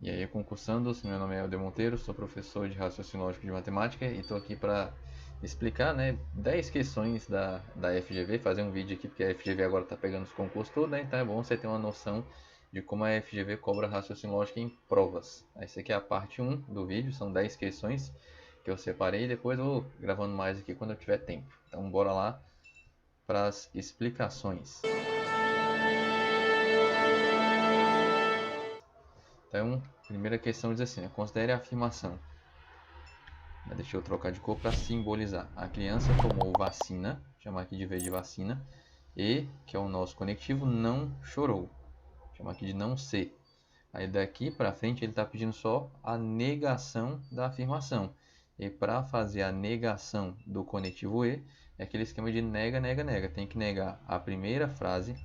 E aí, concursandos, meu nome é Helder Monteiro, sou professor de raciocínio lógico de matemática e estou aqui para explicar, 10 questões da FGV, fazer um vídeo aqui porque a FGV agora está pegando os concursos todos, né? Então é bom você ter uma noção de como a FGV cobra raciocínio lógico em provas. Essa aqui é a parte 1 do vídeo, são 10 questões que eu separei e depois eu vou gravando mais aqui quando eu tiver tempo. Então bora lá para as explicações. Então, primeira questão diz assim, considere a afirmação. Deixa eu trocar de cor para simbolizar. A criança tomou vacina, chamar aqui de V de vacina, e, que é o nosso conectivo, não chorou, chamar aqui de não ser. Aí daqui para frente ele está pedindo só a negação da afirmação. E para fazer a negação do conectivo E, é aquele esquema de nega, nega, nega. Tem que negar a primeira frase,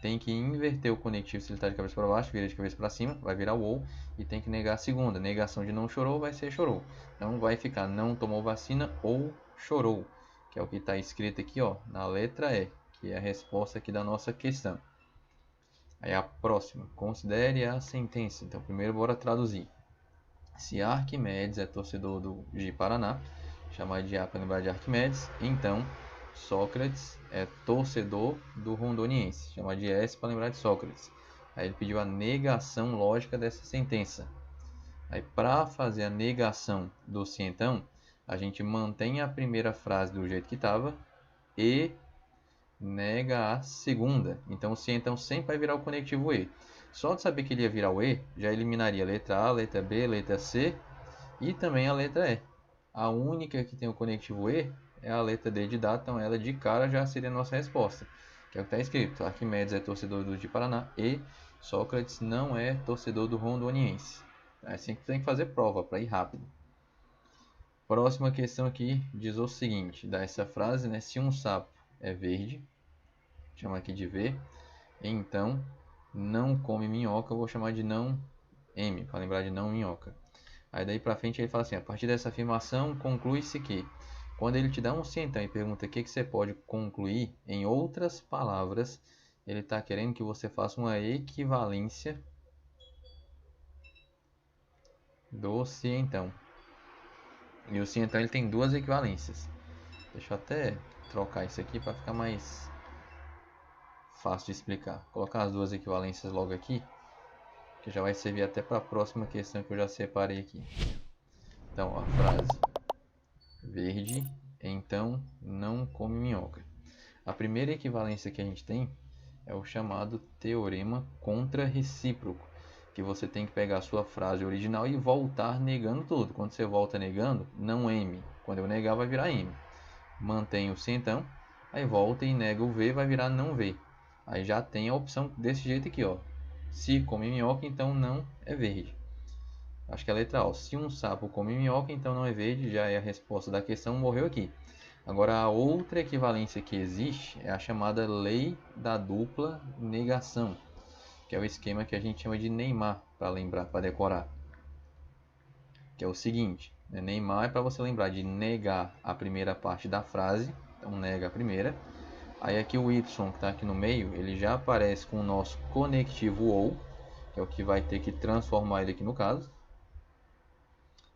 tem que inverter o conectivo se ele está de cabeça para baixo, vira de cabeça para cima, vai virar o ou, e tem que negar a segunda. Negação de não chorou vai ser chorou. Então vai ficar não tomou vacina ou chorou, que é o que está escrito aqui ó, na letra E, que é a resposta aqui da nossa questão. Aí a próxima, considere a sentença. Então primeiro bora traduzir. Se Arquimedes é torcedor de Paraná, chamar de A para lembrar de Arquimedes, então Sócrates é torcedor do Rondoniense, chamar de S para lembrar de Sócrates. Aí ele pediu a negação lógica dessa sentença. Aí para fazer a negação do se então, a gente mantém a primeira frase do jeito que estava e nega a segunda. Então o se então sempre vai virar o conectivo E. Só de saber que ele ia virar o E, já eliminaria a letra A, a letra B, a letra C e também a letra E. A única que tem o conectivo E é a letra D de dado, então ela de cara já seria a nossa resposta. Que é o que está escrito. Arquimedes é torcedor do de Paraná e Sócrates não é torcedor do Rondoniense. É assim que tem que fazer prova, para ir rápido. Próxima questão aqui diz o seguinte, dá essa frase, se um sapo é verde, chama aqui de V, então não come minhoca, eu vou chamar de não M, para lembrar de não minhoca. Aí daí para frente ele fala assim, a partir dessa afirmação conclui-se que, quando ele te dá um se então e pergunta o que você pode concluir, em outras palavras, ele está querendo que você faça uma equivalência do se então. E o se então ele tem duas equivalências. Deixa eu até trocar isso aqui para ficar mais fácil de explicar. Vou colocar as duas equivalências logo aqui, que já vai servir até para a próxima questão que eu já separei aqui. Então, a frase verde, então não come minhoca. A primeira equivalência que a gente tem é o chamado teorema contra-recíproco, que você tem que pegar a sua frase original e voltar negando tudo. Quando você volta negando, não M. Quando eu negar, vai virar M. Mantém o se então, aí volta e nega o V, vai virar não V. Aí já tem a opção desse jeito aqui, ó. Se come minhoca, então não é verde. Acho que é a letra A. Se um sapo come minhoca, então não é verde, já é a resposta da questão, morreu aqui. Agora, a outra equivalência que existe é a chamada lei da dupla negação, que é o esquema que a gente chama de Neymar, para lembrar, para decorar. Que é o seguinte, Neymar é para você lembrar de negar a primeira parte da frase, então nega a primeira. Aí aqui o Y que está aqui no meio, ele já aparece com o nosso conectivo OU, que é o que vai ter que transformar ele aqui no caso.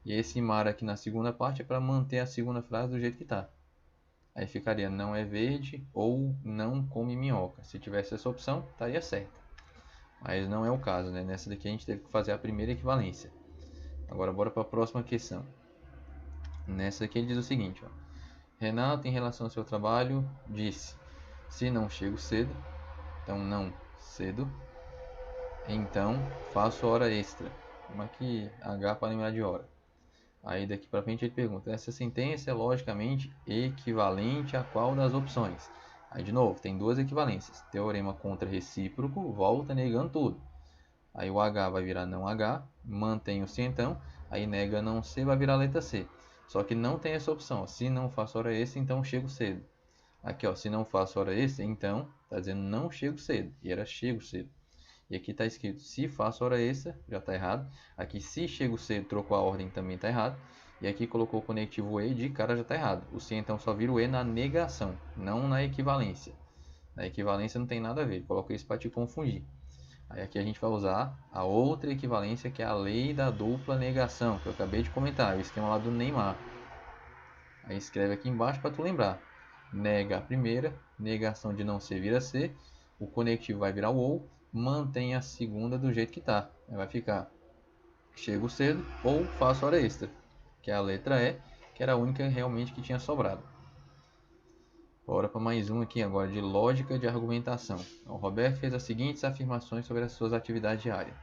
E esse mar aqui na segunda parte é para manter a segunda frase do jeito que está. Aí ficaria não é verde ou não come minhoca. Se tivesse essa opção, estaria certo. Mas não é o caso, Nessa daqui a gente teve que fazer a primeira equivalência. Agora bora para a próxima questão. Nessa aqui ele diz o seguinte, ó. Renato, em relação ao seu trabalho, disse: se não chego cedo, então não cedo, então faço hora extra. Vamos aqui H para lembrar de hora. Aí daqui para frente ele pergunta, essa sentença é logicamente equivalente a qual das opções? Aí de novo, tem duas equivalências. Teorema contra-recíproco, volta negando tudo. Aí o H vai virar não H, mantém o se então, aí nega não C, vai virar letra C. Só que não tem essa opção, se não faço hora extra, então chego cedo. Aqui ó, se não faço hora extra, então está dizendo não chego cedo, e era chego cedo. E aqui está escrito se faço hora extra, já está errado. Aqui se chego cedo, trocou a ordem, também está errado. E aqui colocou o conectivo E, de cara já está errado. O se então só vira o E na negação, não na equivalência. Na equivalência não tem nada a ver, coloquei isso para te confundir. Aí aqui a gente vai usar a outra equivalência, que é a lei da dupla negação, que eu acabei de comentar, o esquema lá do Neymar. Aí escreve aqui embaixo para tu lembrar. Nega a primeira, negação de não ser vira ser, o conectivo vai virar o ou, mantém a segunda do jeito que está. Aí vai ficar chego cedo ou faço hora extra, que é a letra E, que era a única realmente que tinha sobrado. Bora para mais um aqui agora de lógica de argumentação. O Roberto fez as seguintes afirmações sobre as suas atividades diárias.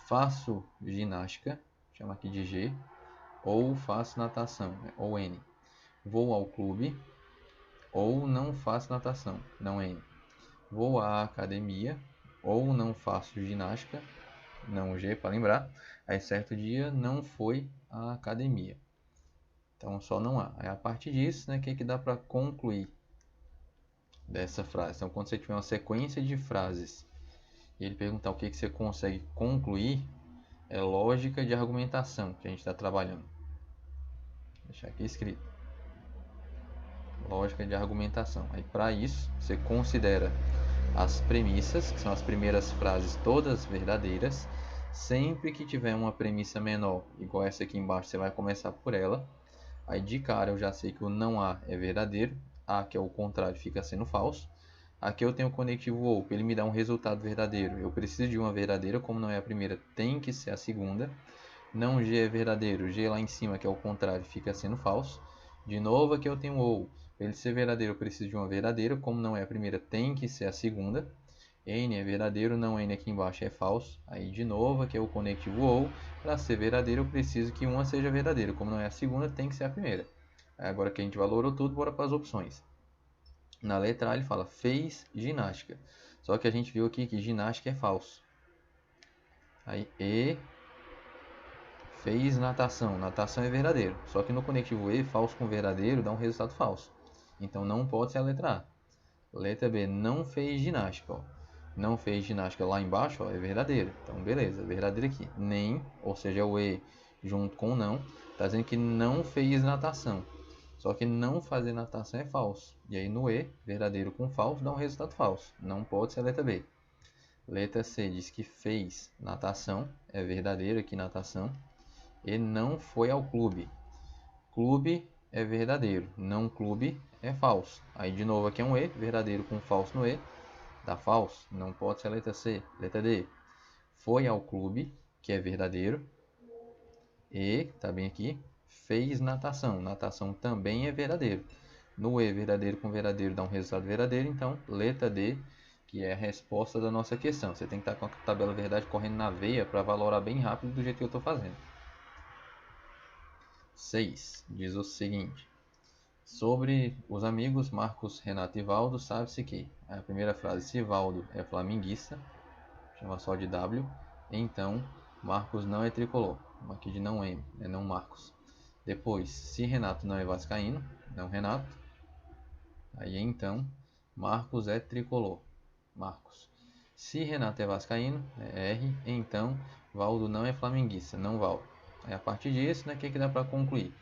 Faço ginástica, chama aqui de G, ou faço natação, ou N. Vou ao clube, ou não faço natação, não N. Vou à academia, ou não faço ginástica, não G para lembrar. Aí certo dia não foi à academia. Então só não há. Aí a partir disso, né, o que dá para concluir dessa frase? Então quando você tiver uma sequência de frases e ele perguntar o que você consegue concluir, é lógica de argumentação que a gente está trabalhando. Vou deixar aqui escrito. Lógica de argumentação. Aí para isso, você considera as premissas, que são as primeiras frases todas verdadeiras. Sempre que tiver uma premissa menor, igual essa aqui embaixo, você vai começar por ela. Aí de cara eu já sei que o não há é verdadeiro, há, que é o contrário, fica sendo falso. Aqui eu tenho o conectivo ou, para ele me dar um resultado verdadeiro. Eu preciso de uma verdadeira, como não é a primeira, tem que ser a segunda. Não G é verdadeiro, G lá em cima, que é o contrário, fica sendo falso. De novo aqui eu tenho ou, para ele ser verdadeiro eu preciso de uma verdadeira, como não é a primeira, tem que ser a segunda. N é verdadeiro, não N aqui embaixo é falso. Aí de novo aqui é o conectivo ou, para ser verdadeiro eu preciso que uma seja verdadeira, como não é a segunda, tem que ser a primeira. Aí agora que a gente valorou tudo, bora para as opções. Na letra A ele fala, fez ginástica. Só que a gente viu aqui que ginástica é falso. Aí E, fez natação. Natação é verdadeiro. Só que no conectivo E, falso com verdadeiro, dá um resultado falso. Então não pode ser a letra A. Letra B, não fez ginástica. Ó. Não fez ginástica lá embaixo, ó, é verdadeiro. Então beleza, verdadeiro aqui. Nem, ou seja, o E junto com o não, está dizendo que não fez natação. Só que não fazer natação é falso. E aí no E, verdadeiro com falso, dá um resultado falso. Não pode ser a letra B. Letra C diz que fez natação. É verdadeiro aqui natação. E não foi ao clube. Clube é verdadeiro. Não clube é falso. Aí de novo aqui é um E. Verdadeiro com falso no E. Dá falso. Não pode ser a letra C. Letra D. Foi ao clube, que é verdadeiro. E, tá bem aqui, fez natação. Natação também é verdadeiro. No E, verdadeiro com verdadeiro dá um resultado verdadeiro. Então, letra D, que é a resposta da nossa questão. Você tem que estar com a tabela verdade correndo na veia para valorar bem rápido do jeito que eu estou fazendo. 6. Diz o seguinte. Sobre os amigos Marcos, Renato e Valdo, sabe-se que a primeira frase, se Valdo é flamenguista, chama só de W, então Marcos não é tricolor. Aqui de não M, é não Marcos. Depois, se Renato não é vascaíno, não Renato, aí então Marcos é tricolor. Marcos. Se Renato é vascaíno, é R, então Valdo não é flamenguista, não Valdo. Aí a partir disso, né, o que dá para concluir?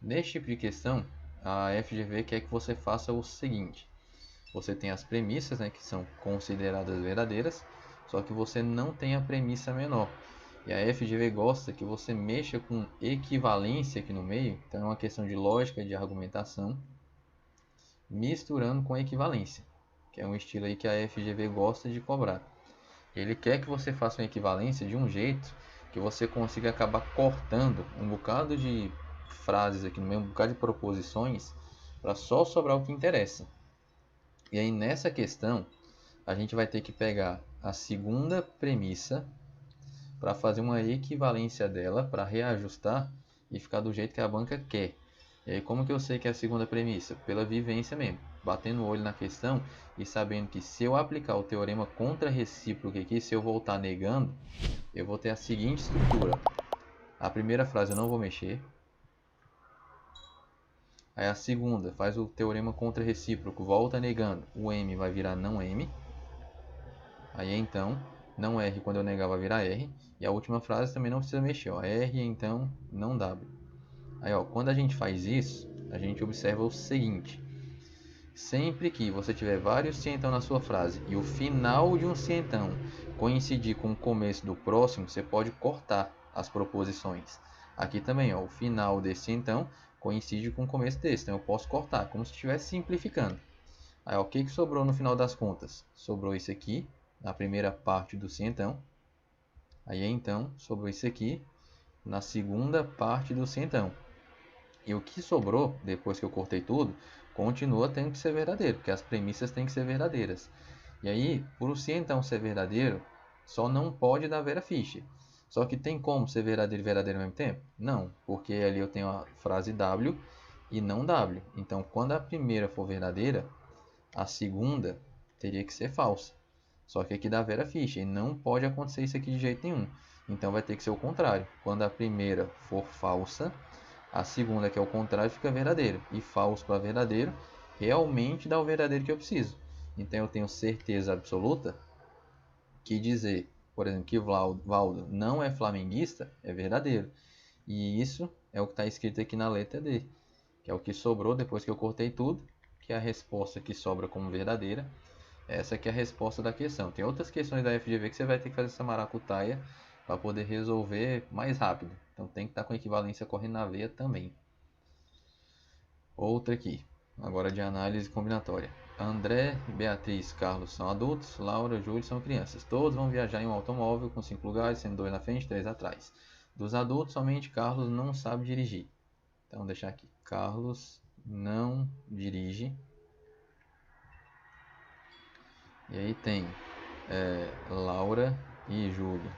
Neste tipo de questão, a FGV quer que você faça o seguinte. Você tem as premissas, né, que são consideradas verdadeiras, só que você não tem a premissa menor. E a FGV gosta que você mexa com equivalência aqui no meio, então é uma questão de lógica de argumentação, misturando com equivalência, que é um estilo aí que a FGV gosta de cobrar. Ele quer que você faça uma equivalência de um jeito que você consiga acabar cortando um bocado de frases aqui no meio, um bocado de proposições, para só sobrar o que interessa. E aí nessa questão, a gente vai ter que pegar a segunda premissa para fazer uma equivalência dela, para reajustar e ficar do jeito que a banca quer. E aí como que eu sei que é a segunda premissa? Pela vivência mesmo, batendo o olho na questão e sabendo que se eu aplicar o teorema contra-recíproco aqui, se eu voltar negando, eu vou ter a seguinte estrutura. A primeira frase eu não vou mexer. Aí a segunda, faz o teorema contra-recíproco, volta negando, o M vai virar não M. Aí então, não R quando eu negar vai virar R. E a última frase também não precisa mexer, ó, R então não W. Aí ó, quando a gente faz isso, a gente observa o seguinte. Sempre que você tiver vários cientão na sua frase e o final de um cientão coincidir com o começo do próximo, você pode cortar as proposições. Aqui também, ó, o final desse então coincide com o começo desse, então eu posso cortar, como se estivesse simplificando. Aí, ó, o que sobrou no final das contas? Sobrou isso aqui, na primeira parte do se então. Aí, então, sobrou isso aqui, na segunda parte do se então. E o que sobrou, depois que eu cortei tudo, continua tendo que ser verdadeiro, porque as premissas têm que ser verdadeiras. E aí, por o se então ser verdadeiro, só não pode dar Vera Fischer. Só que tem como ser verdadeiro e verdadeiro ao mesmo tempo? Não, porque ali eu tenho a frase W e não W. Então, quando a primeira for verdadeira, a segunda teria que ser falsa. Só que aqui dá Vera Fischer, e não pode acontecer isso aqui de jeito nenhum. Então vai ter que ser o contrário. Quando a primeira for falsa, a segunda, que é o contrário, fica verdadeira. E falso para verdadeiro, realmente dá o verdadeiro que eu preciso. Então eu tenho certeza absoluta que dizer, por exemplo, que Valdo não é flamenguista é verdadeiro. E isso é o que está escrito aqui na letra D, que é o que sobrou depois que eu cortei tudo, que é a resposta que sobra como verdadeira. Essa aqui é a resposta da questão. Tem outras questões da FGV que você vai ter que fazer essa maracutaia para poder resolver mais rápido. Então tem que estar com a equivalência correndo na veia também. Outra aqui, agora de análise combinatória. André, Beatriz, Carlos são adultos, Laura e Júlio são crianças. Todos vão viajar em um automóvel com 5 lugares, sendo 2 na frente e 3 atrás. Dos adultos, somente Carlos não sabe dirigir. Então, vou deixar aqui. Carlos não dirige. E aí tem Laura e Júlio,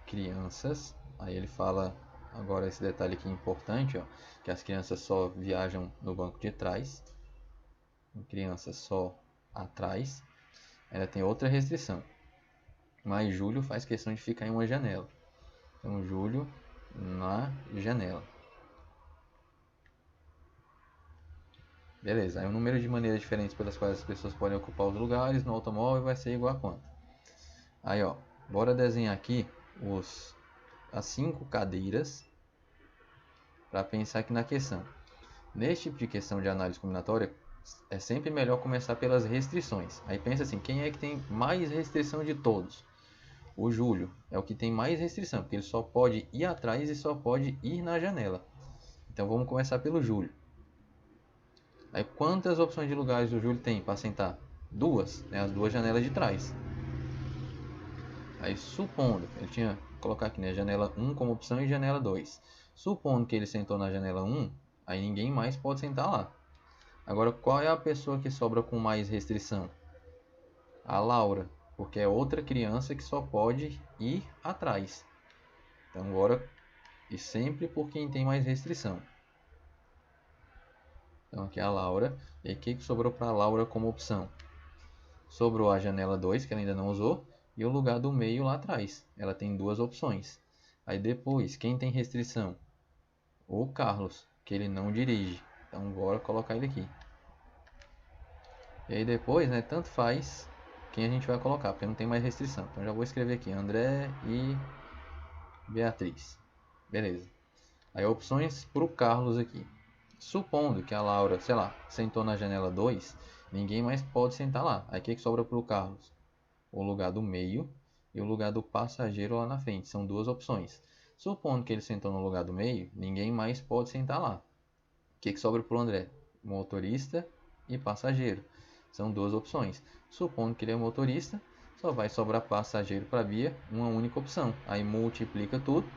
crianças. Aí ele fala agora esse detalhe aqui importante, ó, que as crianças só viajam no banco de trás. Crianças só atrás. Ainda tem outra restrição. Mas Júlio faz questão de ficar em uma janela. Então Júlio na janela. Beleza, aí o número de maneiras diferentes pelas quais as pessoas podem ocupar os lugares no automóvel vai ser igual a quanto? Aí, ó, bora desenhar aqui as 5 cadeiras para pensar aqui na questão. Neste tipo de questão de análise combinatória, é sempre melhor começar pelas restrições. Aí pensa assim, quem é que tem mais restrição de todos? O Júlio é o que tem mais restrição, porque ele só pode ir atrás e só pode ir na janela. Então vamos começar pelo Júlio. Aí quantas opções de lugares o Júlio tem para sentar? 2, né? As 2 janelas de trás. Aí supondo, ele tinha que colocar aqui, né, janela 1 como opção e janela 2. Supondo que ele sentou na janela 1, aí ninguém mais pode sentar lá. Agora, qual é a pessoa que sobra com mais restrição? A Laura, porque é outra criança que só pode ir atrás. Então agora, e sempre por quem tem mais restrição. Então aqui é a Laura. E o que sobrou para a Laura como opção? Sobrou a janela 2, que ela ainda não usou, e o lugar do meio lá atrás. Ela tem 2 opções. Aí depois, quem tem restrição? O Carlos, que ele não dirige. Então bora colocar ele aqui. E aí depois, né, tanto faz quem a gente vai colocar, porque não tem mais restrição. Então já vou escrever aqui, André e Beatriz. Beleza. Aí opções para o Carlos aqui. Supondo que a Laura, sei lá, sentou na janela 2, ninguém mais pode sentar lá. Aí o que sobra para o Carlos? O lugar do meio e o lugar do passageiro lá na frente. São 2 opções. Supondo que ele sentou no lugar do meio, ninguém mais pode sentar lá. O que sobra para o André? Motorista e passageiro. São 2 opções. Supondo que ele é motorista, só vai sobrar passageiro para a Bia, uma única opção. Aí multiplica tudo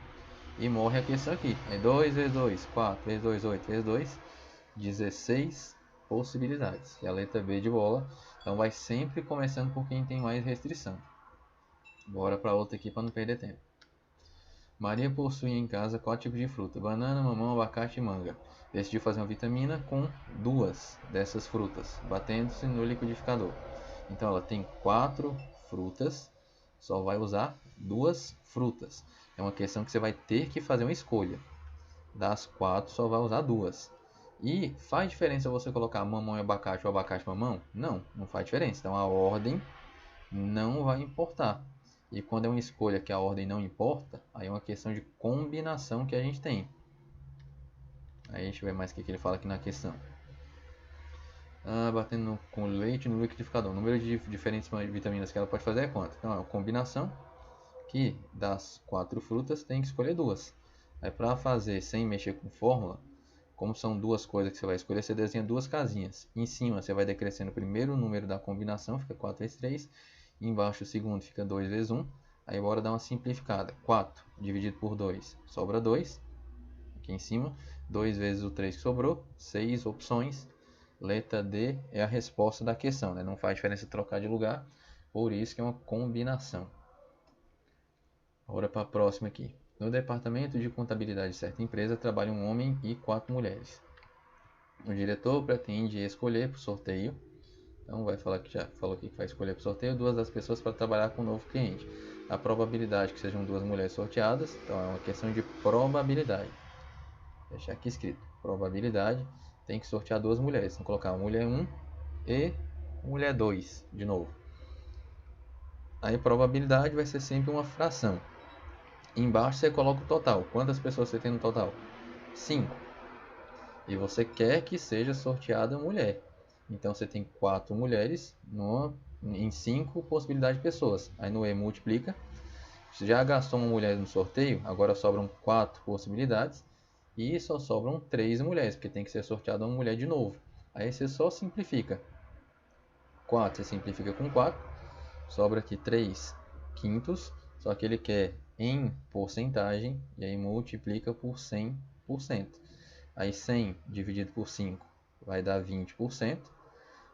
e morre a questão aqui. É 2 vezes 2, 4 vezes 2, 8 vezes 2, 16 possibilidades. E a letra B de bola. Então vai sempre começando por quem tem mais restrição. Bora para outra aqui para não perder tempo. Maria possui em casa 4 tipos de fruta: banana, mamão, abacate e manga. Decidiu fazer uma vitamina com 2 dessas frutas, batendo-se no liquidificador. Então ela tem 4 frutas, só vai usar 2 frutas. É uma questão que você vai ter que fazer uma escolha. Das 4, só vai usar 2. E faz diferença você colocar mamão e abacate ou abacate e mamão? Não, não faz diferença. Então a ordem não vai importar. E quando é uma escolha que a ordem não importa, aí é uma questão de combinação que a gente tem. Aí deixa eu ver mais o que ele fala aqui na questão. Batendo com leite no liquidificador. O número de diferentes vitaminas que ela pode fazer é quanto? Então, é uma combinação que das 4 frutas tem que escolher 2. Aí, para fazer sem mexer com fórmula, como são 2 coisas que você vai escolher, você desenha 2 casinhas. Em cima, você vai decrescendo primeiro o número da combinação, fica 4 vezes 3. E embaixo, o segundo fica 2 vezes 1. Aí, bora dar uma simplificada. 4 dividido por 2, sobra 2. Aqui em cima, 2 vezes o 3 que sobrou, 6 opções. Letra D é a resposta da questão, né? Não faz diferença trocar de lugar, por isso que é uma combinação. Bora para a próxima aqui. No departamento de contabilidade de certa empresa trabalham um homem e 4 mulheres. O diretor pretende escolher por sorteio. Então vai falar que já falou aqui que vai escolher por sorteio 2 das pessoas para trabalhar com o novo cliente. A probabilidade que sejam 2 mulheres sorteadas, então é uma questão de probabilidade. Vou deixar aqui escrito, probabilidade, tem que sortear 2 mulheres. Vamos colocar mulher 1 e mulher 2 de novo. Aí a probabilidade vai ser sempre uma fração. Embaixo você coloca o total. Quantas pessoas você tem no total? 5. E você quer que seja sorteada mulher. Então você tem 4 mulheres em 5 possibilidades de pessoas. Aí no E multiplica. Você já gastou uma mulher no sorteio, agora sobram 4 possibilidades. E só sobram 3 mulheres, porque tem que ser sorteada uma mulher de novo. Aí você só simplifica. 4 você simplifica com 4. Sobra aqui 3 quintos. Só que ele quer em porcentagem. E aí multiplica por 100%. Aí 100 dividido por 5 vai dar 20%.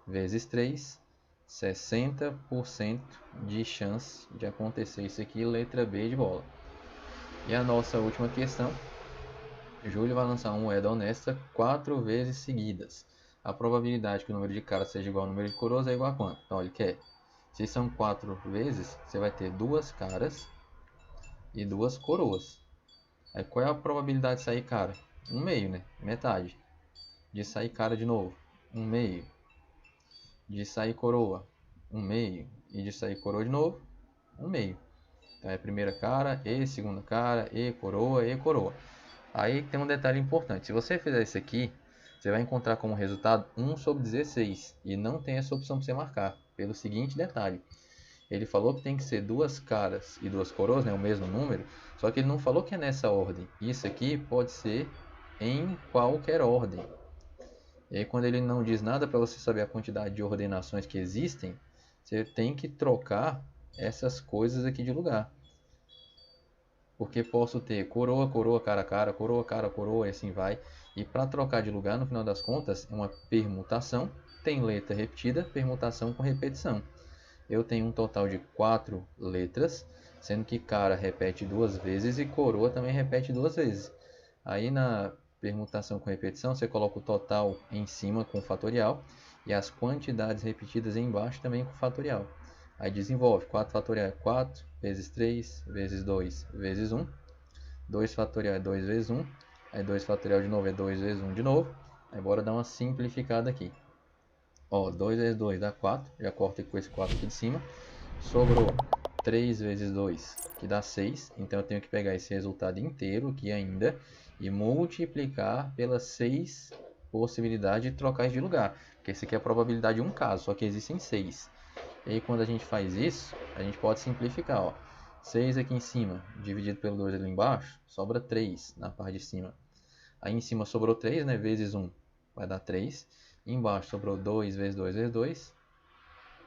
Vezes 3. 60% de chance de acontecer isso aqui. Letra B de bola. E a nossa última questão. Júlio vai lançar uma moeda honesta 4 vezes seguidas. A probabilidade que o número de caras seja igual ao número de coroas é igual a quanto? Então ele quer. Se são 4 vezes, você vai ter 2 caras e 2 coroas. Aí qual é a probabilidade de sair cara? 1 meio, né? Metade. De sair cara de novo, 1 meio. De sair coroa, 1 meio. E de sair coroa de novo, 1 meio. Então é primeira cara, e segunda cara, e coroa, e coroa. Aí tem um detalhe importante. Se você fizer isso aqui, você vai encontrar como resultado 1 sobre 16. E não tem essa opção para você marcar. Pelo seguinte detalhe. Ele falou que tem que ser 2 caras e 2 coroas, né, o mesmo número. Só que ele não falou que é nessa ordem. Isso aqui pode ser em qualquer ordem. E aí quando ele não diz nada para você saber a quantidade de ordenações que existem, você tem que trocar essas coisas aqui de lugar. Porque posso ter coroa, coroa, cara, cara, coroa, cara, coroa, e assim vai. E para trocar de lugar, no final das contas, é uma permutação. Tem letra repetida, permutação com repetição. Eu tenho um total de 4 letras, sendo que cara repete 2 vezes e coroa também repete 2 vezes. Aí na permutação com repetição, você coloca o total em cima com fatorial e as quantidades repetidas embaixo também com fatorial. Aí desenvolve 4 fatorial é 4, vezes 3, vezes 2, vezes 1. 2 fatorial é 2 vezes 1. Aí 2 fatorial de novo é 2 vezes 1 de novo. Aí bora dar uma simplificada aqui. Ó, 2 vezes 2 dá 4. Já corta com esse 4 aqui de cima. Sobrou 3 vezes 2, que dá 6. Então eu tenho que pegar esse resultado inteiro aqui ainda e multiplicar pelas 6 possibilidades de trocar de lugar. Porque esse aqui é a probabilidade de um caso, só que existem 6. E aí quando a gente faz isso, a gente pode simplificar, ó. 6 aqui em cima, dividido pelo 2 ali embaixo, sobra 3 na parte de cima. Aí em cima sobrou 3, né? Vezes 1 vai dar 3. E embaixo sobrou 2 vezes 2 vezes 2,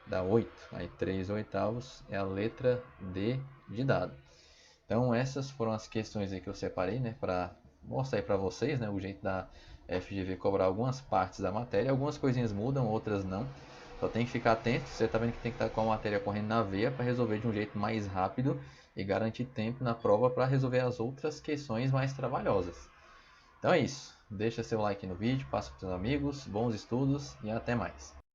dá 8. Aí 3 oitavos é a letra D de dado. Então essas foram as questões aí que eu separei, né? Para mostrar aí para vocês, né? O jeito da FGV cobrar algumas partes da matéria. Algumas coisinhas mudam, outras não. Só tem que ficar atento, você está vendo que tem que estar com a matéria correndo na veia para resolver de um jeito mais rápido e garantir tempo na prova para resolver as outras questões mais trabalhosas. Então é isso, deixa seu like no vídeo, passa para os seus amigos, bons estudos e até mais.